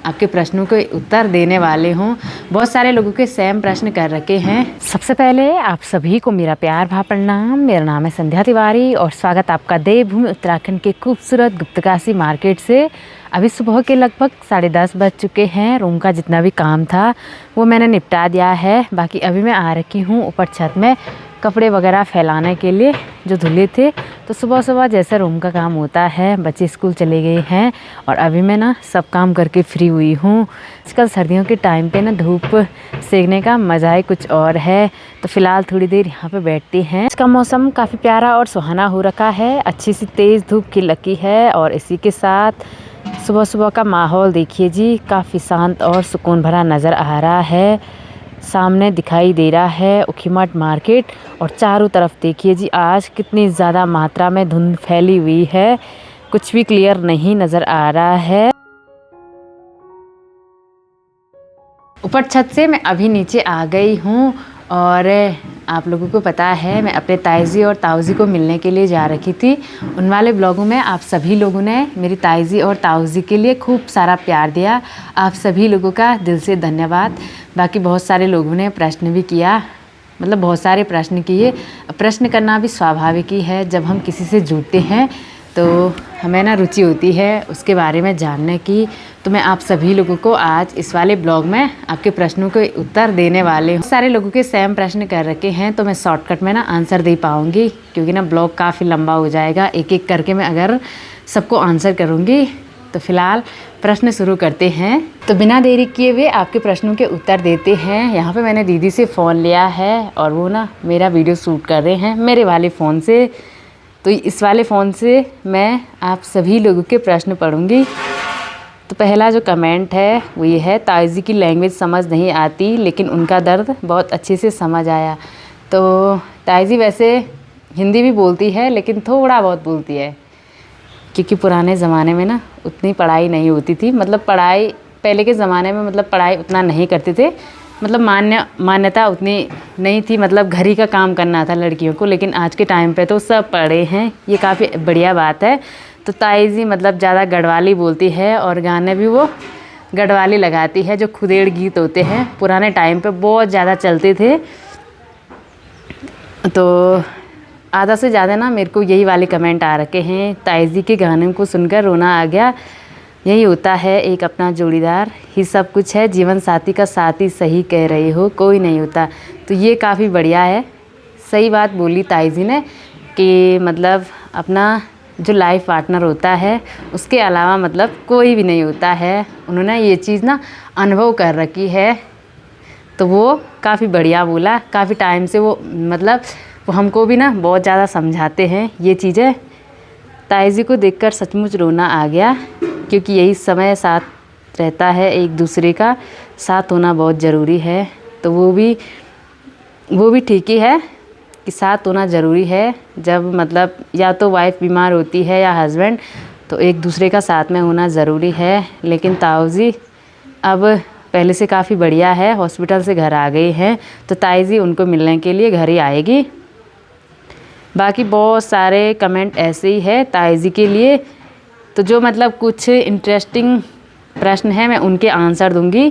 आपके प्रश्नों के उत्तर देने वाले हूँ। बहुत सारे लोगों के सेम प्रश्न कर रखे हैं। सबसे पहले आप सभी को मेरा प्यार भरा प्रणाम। मेरा नाम है संध्या तिवारी और स्वागत आपका देवभूमि उत्तराखंड के खूबसूरत गुप्तकाशी मार्केट से। अभी सुबह के लगभग 10:30 बज चुके हैं। रूम का जितना भी काम था वो मैंने निपटा दिया है। बाकी अभी मैं आ रखी हूँ ऊपर छत में कपड़े वगैरह फैलाने के लिए जो धुले थे। तो सुबह सुबह जैसे रूम का काम होता है, बच्चे स्कूल चले गए हैं और अभी मैं ना सब काम करके फ्री हुई हूँ। आजकल सर्दियों के टाइम पे ना धूप सेकने का मज़ा ही कुछ और है। तो फ़िलहाल थोड़ी देर यहाँ पे बैठते हैं। इसका मौसम काफ़ी प्यारा और सुहाना हो रखा है। अच्छी सी तेज़ धूप खिलकी है और इसी के साथ सुबह सुबह का माहौल देखिए जी, काफ़ी शांत और सुकून भरा नज़र आ रहा है। सामने दिखाई दे रहा है ऊखीमठ मार्केट और चारों तरफ देखिए जी, आज कितनी ज़्यादा मात्रा में धुंध फैली हुई है, कुछ भी क्लियर नहीं नज़र आ रहा है। ऊपर छत से मैं अभी नीचे आ गई हूँ और आप लोगों को पता है मैं अपने ताईजी और ताऊजी को मिलने के लिए जा रखी थी। उन वाले ब्लॉगों में आप सभी लोगों ने मेरी ताईजी और ताऊजी के लिए खूब सारा प्यार दिया। आप सभी लोगों का दिल से धन्यवाद। बाकी बहुत सारे लोगों ने प्रश्न भी किया, मतलब बहुत सारे प्रश्न किए। प्रश्न करना भी स्वाभाविक ही है। जब हम किसी से जुड़ते हैं तो हमें ना रुचि होती है उसके बारे में जानने की। तो मैं आप सभी लोगों को आज इस वाले ब्लॉग में आपके प्रश्नों के उत्तर देने वाले हूँ। सारे लोगों के सेम प्रश्न कर रखे हैं तो मैं शॉर्टकट में ना आंसर दे पाऊँगी, क्योंकि ना ब्लॉग काफ़ी लंबा हो जाएगा। एक एक करके मैं अगर सबको आंसर करूँगी। तो फिलहाल प्रश्न शुरू करते हैं। तो बिना देरी किए हुए आपके प्रश्नों के उत्तर देते हैं। यहाँ पे मैंने दीदी से फ़ोन लिया है और वो ना मेरा वीडियो शूट कर रहे हैं मेरे वाले फ़ोन से। तो इस वाले फ़ोन से मैं आप सभी लोगों के प्रश्न पढ़ूंगी। तो पहला जो कमेंट है वो ये है, ताईजी की लैंग्वेज समझ नहीं आती लेकिन उनका दर्द बहुत अच्छे से समझ आया। तो ताईजी वैसे हिंदी भी बोलती है लेकिन थोड़ा बहुत बोलती है, क्योंकि पुराने ज़माने में ना उतनी पढ़ाई नहीं होती थी। मतलब पढ़ाई पहले के ज़माने में मतलब पढ़ाई उतना नहीं करते थे, मतलब मान्यता उतनी नहीं थी। मतलब घर ही का काम करना था लड़कियों को, लेकिन आज के टाइम पे तो सब पढ़े हैं, ये काफ़ी बढ़िया बात है। तो ताईजी मतलब ज़्यादा गढ़वाली बोलती है और गाने भी वो गढ़वाली लगाती है, जो खुदेड़ गीत होते हैं पुराने टाइम पे बहुत ज़्यादा चलते थे। तो आधा से ज़्यादा ना मेरे को यही वाले कमेंट आ रखे हैं, ताईजी के गाने को सुनकर रोना आ गया। यही होता है एक अपना जोड़ीदार ही सब कुछ है, जीवन साथी का साथी सही कह रहे हो, कोई नहीं होता। तो ये काफ़ी बढ़िया है, सही बात बोली ताईजी ने कि मतलब अपना जो लाइफ पार्टनर होता है उसके अलावा मतलब कोई भी नहीं होता है। उन्होंने ये चीज़ ना अनुभव कर रखी है। तो वो काफ़ी बढ़िया बोला। काफ़ी टाइम से वो मतलब वो हमको भी ना बहुत ज़्यादा समझाते हैं ये चीज़ें। ताईजी को देखकर सचमुच रोना आ गया, क्योंकि यही समय साथ रहता है, एक दूसरे का साथ होना बहुत ज़रूरी है। तो वो भी ठीक ही है कि साथ होना ज़रूरी है। जब मतलब या तो वाइफ बीमार होती है या हस्बैंड, तो एक दूसरे का साथ में होना ज़रूरी है। लेकिन ताऊजी अब पहले से काफ़ी बढ़िया है, हॉस्पिटल से घर आ गई हैं। तो ताईजी उनको मिलने के लिए घर ही आएगी। बाकी बहुत सारे कमेंट ऐसे ही है ताईजी के लिए। तो जो मतलब कुछ इंटरेस्टिंग प्रश्न है मैं उनके आंसर दूंगी।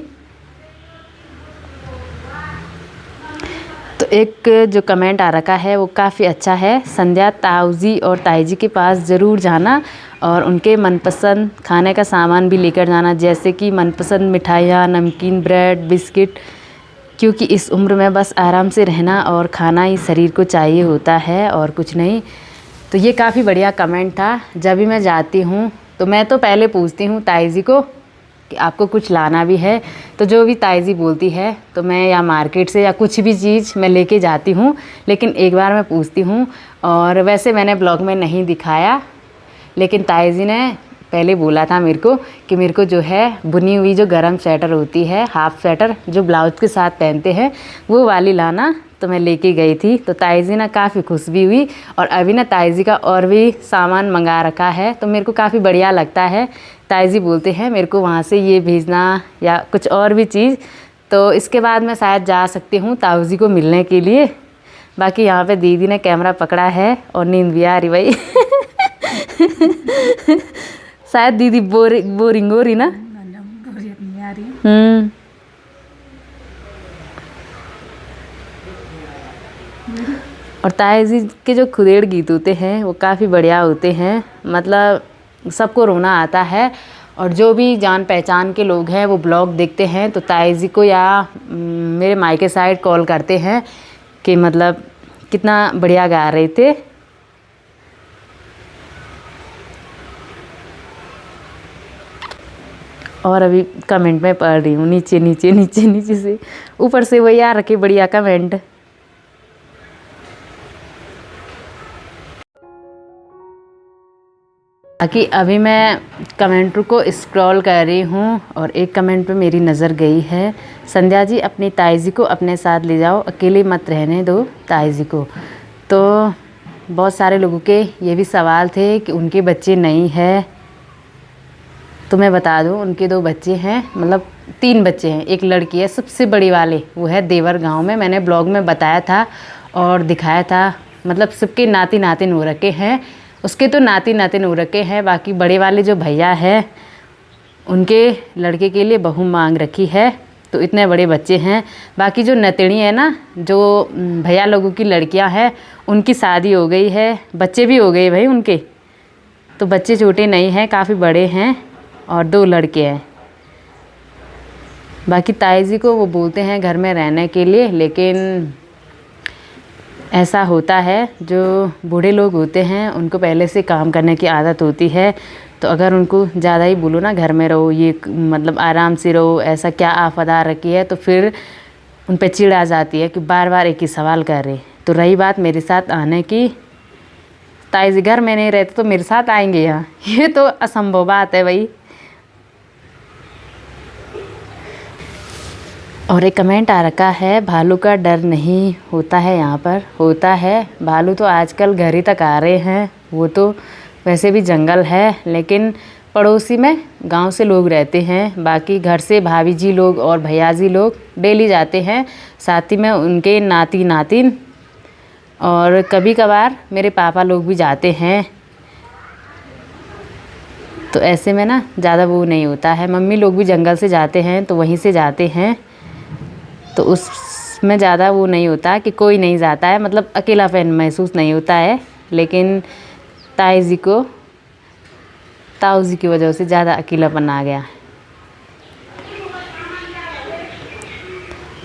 तो एक जो कमेंट आ रखा है वो काफ़ी अच्छा है, संध्या ताऊजी और ताईजी के पास ज़रूर जाना और उनके मनपसंद खाने का सामान भी लेकर जाना, जैसे कि मनपसंद मिठाइयाँ, नमकीन, ब्रेड, बिस्किट, क्योंकि इस उम्र में बस आराम से रहना और खाना ही शरीर को चाहिए होता है और कुछ नहीं। तो ये काफ़ी बढ़िया कमेंट था। जब भी मैं जाती हूँ तो मैं तो पहले पूछती हूँ ताईजी को कि आपको कुछ लाना भी है। तो जो भी ताईजी बोलती है तो मैं या मार्केट से या कुछ भी चीज़ मैं लेके जाती हूँ, लेकिन एक बार मैं पूछती हूँ। और वैसे मैंने ब्लॉग में नहीं दिखाया, लेकिन ताईजी ने पहले बोला था मेरे को कि मेरे को जो है बुनी हुई जो गरम स्वेटर होती है, हाफ स्वेटर जो ब्लाउज के साथ पहनते हैं, वो वाली लाना। तो मैं लेके गई थी। तो ताईजी ना काफ़ी खुश भी हुई और अभी ना ताईजी का और भी सामान मंगा रखा है। तो मेरे को काफ़ी बढ़िया लगता है। ताईजी बोलते हैं मेरे को वहाँ से ये भेजना या कुछ और भी चीज़। तो इसके बाद मैं शायद जा सकती हूँ ताऊजी को मिलने के लिए। बाकी यहाँ पे दीदी ने कैमरा पकड़ा है और नींद भी आ रही भाई। शायद दीदी बोरिंग हो रही ना। आ रही है। और ताया जी के जो खुदेड़ गीत होते हैं वो काफ़ी बढ़िया होते हैं, मतलब सबको रोना आता है। और जो भी जान पहचान के लोग हैं वो ब्लॉग देखते हैं तो ताया जी को या मेरे मायके साइड कॉल करते हैं कि मतलब कितना बढ़िया गा रहे थे। और अभी कमेंट में पढ़ रही हूँ, नीचे नीचे नीचे नीचे से ऊपर से वही आ रखे बढ़िया कमेंट। बाकी अभी मैं कमेंट को स्क्रॉल कर रही हूँ और एक कमेंट पे मेरी नज़र गई है, संध्या जी अपनी ताई जी को अपने साथ ले जाओ, अकेले मत रहने दो ताई जी को। तो बहुत सारे लोगों के ये भी सवाल थे कि उनके बच्चे नहीं है, तो मैं बता दूँ उनके 2 बच्चे हैं, मतलब 3 बच्चे हैं। एक लड़की है सबसे बड़ी वाले, वो है देवर गांव में, मैंने ब्लॉग में बताया था और दिखाया था। मतलब सबके नाती नातिन हो रखे हैं, उसके तो नाती नातिन हो रखे हैं। बाकी बड़े वाले जो भैया है उनके लड़के के लिए बहू मांग रखी है, तो इतने बड़े बच्चे हैं। बाकी जो नतनी है ना, जो भैया लोगों की लड़कियां हैं, उनकी शादी हो गई है, बच्चे भी हो गए भाई उनके। तो बच्चे छोटे नहीं हैं, काफ़ी बड़े हैं और 2 लड़के हैं। बाकी ताई जी को वो बोलते हैं घर में रहने के लिए, लेकिन ऐसा होता है जो बूढ़े लोग होते हैं उनको पहले से काम करने की आदत होती है। तो अगर उनको ज़्यादा ही बोलो ना घर में रहो, ये मतलब आराम से रहो, ऐसा क्या आफत आ रखी है, तो फिर उन पे चिढ़ आ जाती है कि बार बार एक ही सवाल कर रहे। तो रही बात मेरे साथ आने की, ताई जी घर में नहीं रहते तो मेरे साथ आएंगे यहाँ, ये तो असंभव बात है भाई। और एक कमेंट आ रखा है, भालू का डर नहीं होता है यहाँ पर। होता है, भालू तो आजकल घर ही तक आ रहे हैं, वो तो वैसे भी जंगल है, लेकिन पड़ोसी में गांव से लोग रहते हैं। बाकी घर से भाभी जी लोग और भैया जी लोग डेली जाते हैं, साथ ही में उनके नाती नातिन, और कभी कभार मेरे पापा लोग भी जाते हैं। तो ऐसे में ना ज़्यादा वो नहीं होता है। मम्मी लोग भी जंगल से जाते हैं तो वहीं से जाते हैं, तो उसमें ज़्यादा वो नहीं होता कि कोई नहीं जाता है, मतलब अकेलापन महसूस नहीं होता है। लेकिन ताई जी को ताऊ जी की वजह से ज़्यादा अकेलापन आ गया।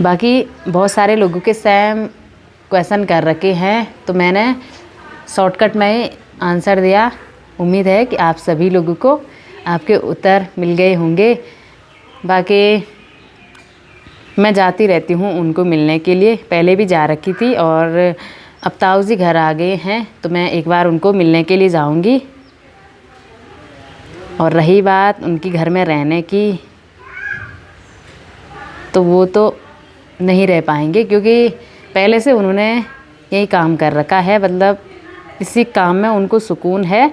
बाकी बहुत सारे लोगों के सेम क्वेश्चन कर रखे हैं, तो मैंने शॉर्टकट में ही आंसर दिया। उम्मीद है कि आप सभी लोगों को आपके उत्तर मिल गए होंगे। बाकी मैं जाती रहती हूँ उनको मिलने के लिए, पहले भी जा रखी थी और अब ताऊ जी घर आ गए हैं तो मैं एक बार उनको मिलने के लिए जाऊँगी। और रही बात उनकी घर में रहने की, तो वो तो नहीं रह पाएंगे क्योंकि पहले से उन्होंने यही काम कर रखा है, मतलब इसी काम में उनको सुकून है।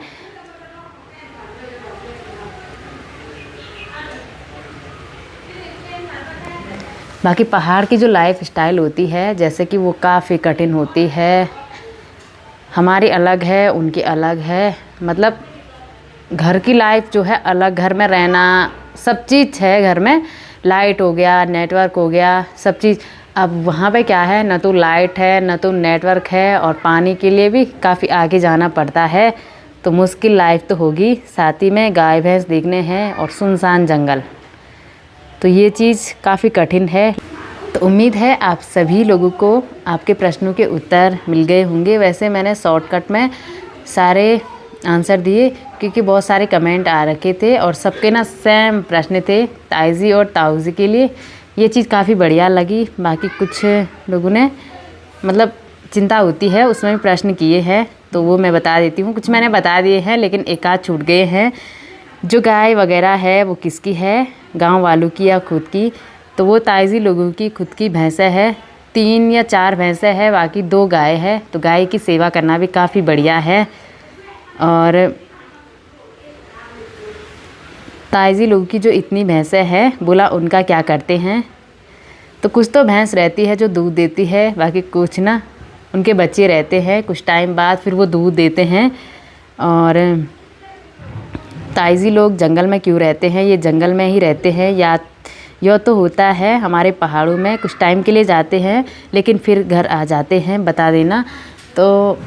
बाकी पहाड़ की जो लाइफ स्टाइल होती है, जैसे कि वो काफ़ी कठिन होती है, हमारी अलग है उनकी अलग है। मतलब घर की लाइफ जो है अलग, घर में रहना सब चीज़ है, घर में लाइट हो गया, नेटवर्क हो गया, सब चीज़। अब वहाँ पे क्या है, न तो लाइट है न तो नेटवर्क है, और पानी के लिए भी काफ़ी आगे जाना पड़ता है। तो मुश्किल लाइफ तो होगी, साथ ही में गाय भैंस देखने हैं और सुनसान जंगल, तो ये चीज़ काफ़ी कठिन है। तो उम्मीद है आप सभी लोगों को आपके प्रश्नों के उत्तर मिल गए होंगे। वैसे मैंने शॉर्टकट में सारे आंसर दिए क्योंकि बहुत सारे कमेंट आ रखे थे और सबके ना सेम प्रश्न थे ताई जी और ताऊ जी के लिए। ये चीज़ काफ़ी बढ़िया लगी। बाकी कुछ लोगों ने मतलब चिंता होती है उसमें भी प्रश्न किए हैं, तो वो मैं बता देती हूँ। कुछ मैंने बता दिए हैं लेकिन एक आध छूट गए हैं। जो गाय वगैरह है वो किसकी है, गांव वालों की या खुद की? तो वो ताई जी लोगों की खुद की भैंसें है, 3 या 4 भैंसें हैं, बाकी 2 गाय है। तो गाय की सेवा करना भी काफ़ी बढ़िया है। और ताई जी लोगों की जो इतनी भैंसें हैं, बोला उनका क्या करते हैं? तो कुछ तो भैंस रहती है जो दूध देती है, बाकी कुछ ना उनके बच्चे रहते हैं, कुछ टाइम बाद फिर वो दूध देते हैं। और ताई जी लोग जंगल में क्यों रहते हैं? ये जंगल में ही रहते हैं, या यह तो होता है हमारे पहाड़ों में, कुछ टाइम के लिए जाते हैं लेकिन फिर घर आ जाते हैं, बता देना। तो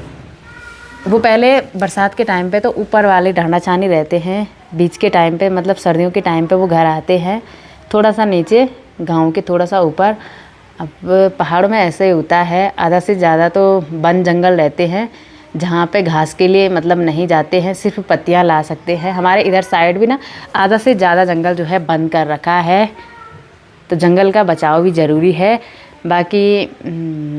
वो पहले बरसात के टाइम पे तो ऊपर वाले ढांडा छानी रहते हैं, बीच के टाइम पे मतलब सर्दियों के टाइम पे वो घर आते हैं थोड़ा सा नीचे, गांव के थोड़ा सा ऊपर। अब पहाड़ों में ऐसे ही होता है, आधा से ज़्यादा तो वन जंगल रहते हैं जहाँ पे घास के लिए मतलब नहीं जाते हैं, सिर्फ पत्तियाँ ला सकते हैं। हमारे इधर साइड भी ना आधा से ज़्यादा जंगल जो है बंद कर रखा है, तो जंगल का बचाव भी ज़रूरी है। बाकी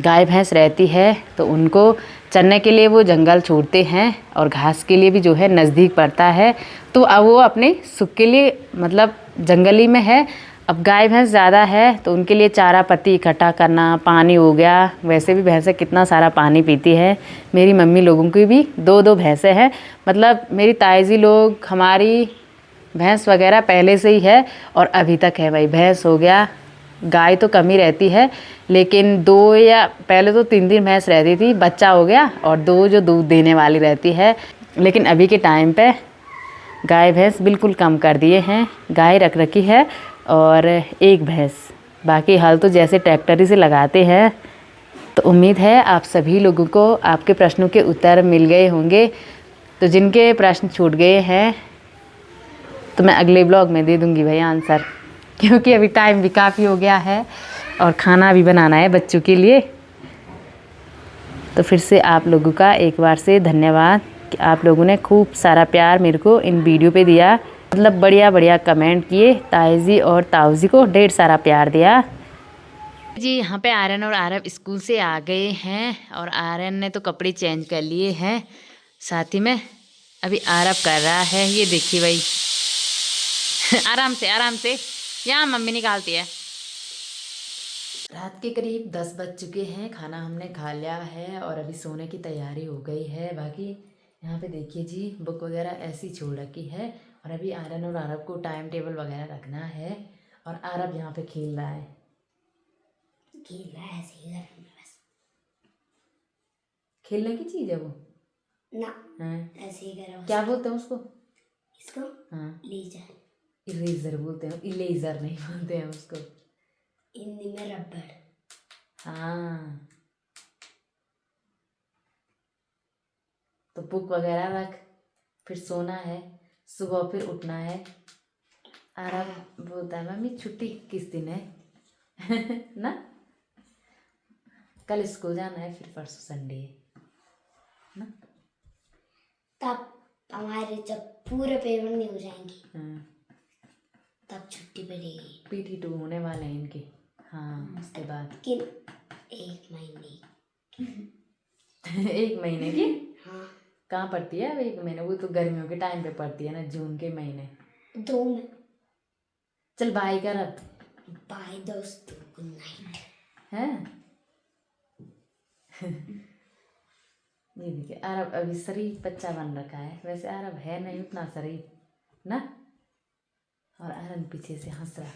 गाय भैंस रहती है तो उनको चरने के लिए वो जंगल छोड़ते हैं, और घास के लिए भी जो है नज़दीक पड़ता है, तो अब वो अपने सुख के लिए मतलब जंगली में है। अब गाय भैंस ज़्यादा है तो उनके लिए चारा पत्ती इकट्ठा करना, पानी हो गया, वैसे भी भैंसें कितना सारा पानी पीती है। मेरी मम्मी लोगों की भी 2-2 भैंसें हैं, मतलब मेरी ताई जी लोग, हमारी भैंस वगैरह पहले से ही है और अभी तक है भाई। भैंस हो गया, गाय तो कम ही रहती है, लेकिन 2 या पहले तो 3-3 भैंस रहती थी, बच्चा हो गया, और 2 जो दूध देने वाली रहती है। लेकिन अभी के टाइम पे गाय भैंस बिल्कुल कम कर दिए हैं, गाय रख रखी है और एक भैंस। बाकी हल तो जैसे ट्रैक्टर ही से लगाते हैं। तो उम्मीद है आप सभी लोगों को आपके प्रश्नों के उत्तर मिल गए होंगे। तो जिनके प्रश्न छूट गए हैं तो मैं अगले ब्लॉग में दे दूँगी भाई आंसर, क्योंकि अभी टाइम भी काफ़ी हो गया है और खाना भी बनाना है बच्चों के लिए। तो फिर से आप लोगों का एक बार से धन्यवाद कि आप लोगों ने खूब सारा प्यार मेरे को इन वीडियो पे दिया, मतलब बढ़िया बढ़िया कमेंट किए। ताई जी और ताऊ जी को ढेर सारा प्यार दिया जी। यहाँ पे आर्यन और आरव स्कूल से आ गए हैं और आर्यन ने तो कपड़े चेंज कर लिए हैं, साथ ही में अभी आरव कर रहा है, ये देखिए भाई आराम से आराम से, यहाँ मम्मी निकालती है। रात के करीब 10 बज चुके हैं, खाना हमने खा लिया है और अभी सोने की तैयारी हो गई है। बाकी यहाँ पे देखिए जी, बुक वगैरह ऐसी छोड़ रखी है और अभी आर्यन और आरव को टाइम टेबल वगैरह रखना है, और आरव यहाँ पे खेल रहा है ऐसे ही घर में, बस खेलने की चीज़ है वो ना। हाँ ऐसे ही घर, क्या बोलते हैं उसको, इसको हाँ लेजर, इरेजर बोलते हैं, इलेजर नहीं बोलते हैं उसको, हिंदी में रबड़। हाँ तो बुक वगैरह रख, फिर सोना है, सुबह फिर उठना है। आराम बोलता है मम्मी छुट्टी किस दिन है ना, कल स्कूल जाना है, फिर परसों संडे है ना, तब हमारे जब पूरे पेमेंट नहीं हो जाएंगे तब छुट्टी पड़ेगी। PT2 होने वाले हैं इनके, हाँ उसके बाद किन 1 महीने 1 महीने की, हाँ कहाँ पड़ती है अब 1 महीने, वो तो गर्मियों के टाइम पे पड़ती है ना, जून के महीने 2 में। चल बाय कर अब, बाय दोस्तों, गुड नाइट है ये देखिए अरब अभी शरीफ बच्चा बन रखा है, वैसे अरब है नहीं उतना शरीफ ना, और अरन पीछे से हंस रहा।